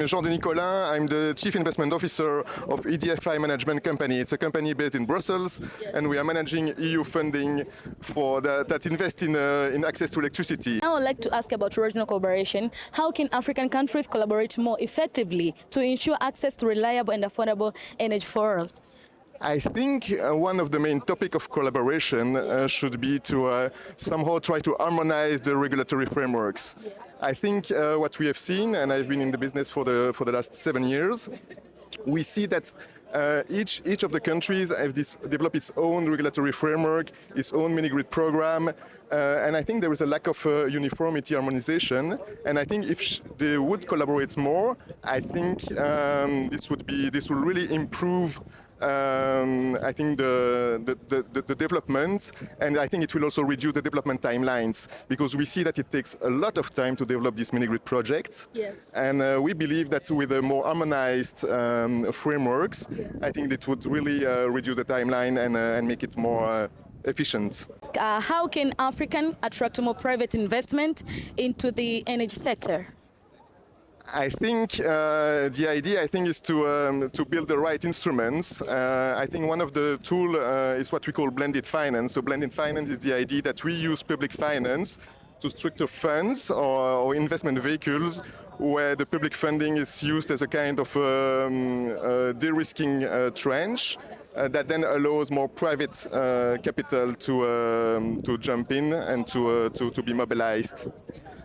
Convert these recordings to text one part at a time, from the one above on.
Jean-Denis Collin. I'm the Chief Investment Officer of EDFI Management Company. It's a company based in Brussels, and we are managing EU funding for that invest in access to electricity. I would like to ask about regional collaboration. How can African countries collaborate more effectively to ensure access to reliable and affordable energy for all? I think one of the main topics of collaboration should be to somehow try to harmonize the regulatory frameworks. Yes. I think what we have seen, and I've been in the business for the last 7 years, we see that each of the countries have developed its own regulatory framework, its own mini-grid program, and I think there is a lack of uniformity, harmonization. And I think if they would collaborate more, I think this will really improve. I think the development, and I think it will also reduce the development timelines, because we see that it takes a lot of time to develop these mini-grid projects. Yes. And we believe that with a more harmonized frameworks, yes, I think it would really reduce the timeline and make it more efficient. How can African attract more private investment into the energy sector? I think the idea, is to build the right instruments. I think one of the tools is what we call blended finance. So blended finance is the idea that we use public finance to structure funds or investment vehicles where the public funding is used as a kind of de-risking tranche that then allows more private capital to jump in and to be mobilized.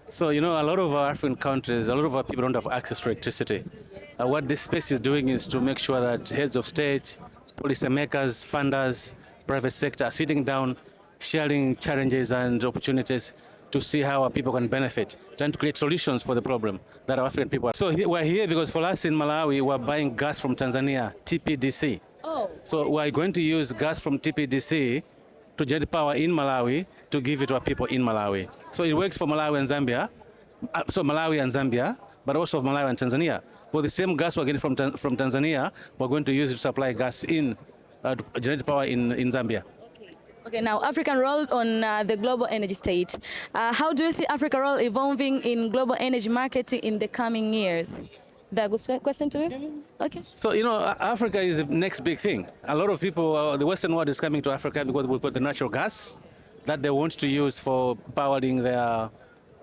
So, a lot of our African countries, a lot of our people don't have access to electricity. What this space is doing is to make sure that heads of state, policymakers, funders, private sector are sitting down, sharing challenges and opportunities to see how our people can benefit, trying to create solutions for the problem that our African people have. So we're here because for us in Malawi, we're buying gas from Tanzania, TPDC. Oh. So we're going to use gas from TPDC to generate power in Malawi to give it to our people in Malawi. So it works for Malawi and Zambia, but also for Malawi and Tanzania. For the same gas we're getting from Tanzania, we're going to use it to supply gas to generate power in Zambia. Okay, now African role on the global energy stage. How do you see Africa's role evolving in global energy marketing in the coming years? That good question to you? Okay. So, Africa is the next big thing. A lot of people, the Western world is coming to Africa because we've got the natural gas that they want to use for powering their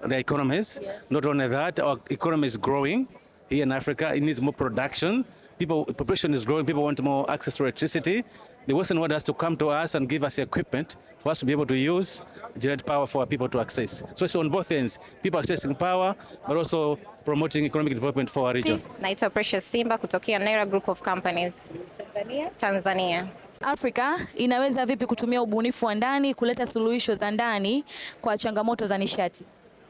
economies. Yes. Not only that, our economy is growing here in Africa. It needs more production. Population is growing. People want more access to electricity. The Western world has to come to us and give us equipment for us to be able to use, generate power for our people to access. So it's on both ends, people accessing power, but also promoting economic development for our region. Naitwa Precious Simba kutokea Naira Group of Companies. Tanzania. Afrika inaweza vipi kutumia ubunifu wa ndani kuleta suluhisho za ndani kwa changamoto za nishati?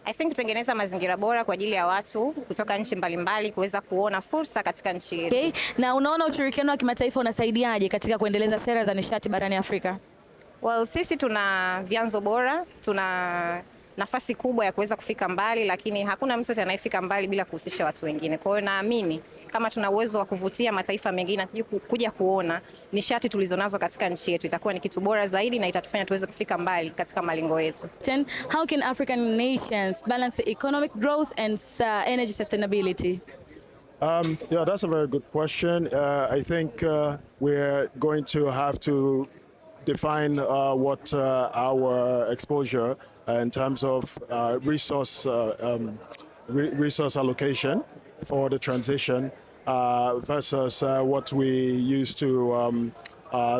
I think kutengeneza mazingira bora kwa ajili ya watu kutoka nchi mbalimbali kuweza kuona fursa katika nchi yetu. Okay. Na unaona ushirikiano wa kimataifa unasaidiaje katika kuendeleza sera za nishati barani Afrika? Well, sisi tuna vyanzo bora, tuna nafasi kubwa ya kuweza kufika mbali, lakini hakuna mtu anayefika mbali bila kuhusisha watu wengine. Kwa hiyo naamini kama tuna uwezo wa kuvutia mataifa mengine kuja kuona nishati tulizonazo katika nchi yetu, itakuwa ni kitu bora zaidi na itatufanya tuweze kufika mbali katika malengo yetu. How can African nations balance economic growth and energy sustainability? Yeah, that's a very good question. I think we're going to have to define what our exposure in terms of resource allocation for the transition versus what we use to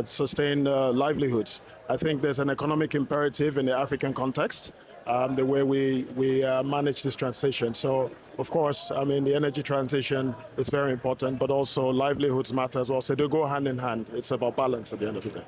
sustain livelihoods. I think there's an economic imperative in the African context, the way we manage this transition. So, of course, the energy transition is very important, but also livelihoods matter as well. So they go hand in hand. It's about balance at the end of the day.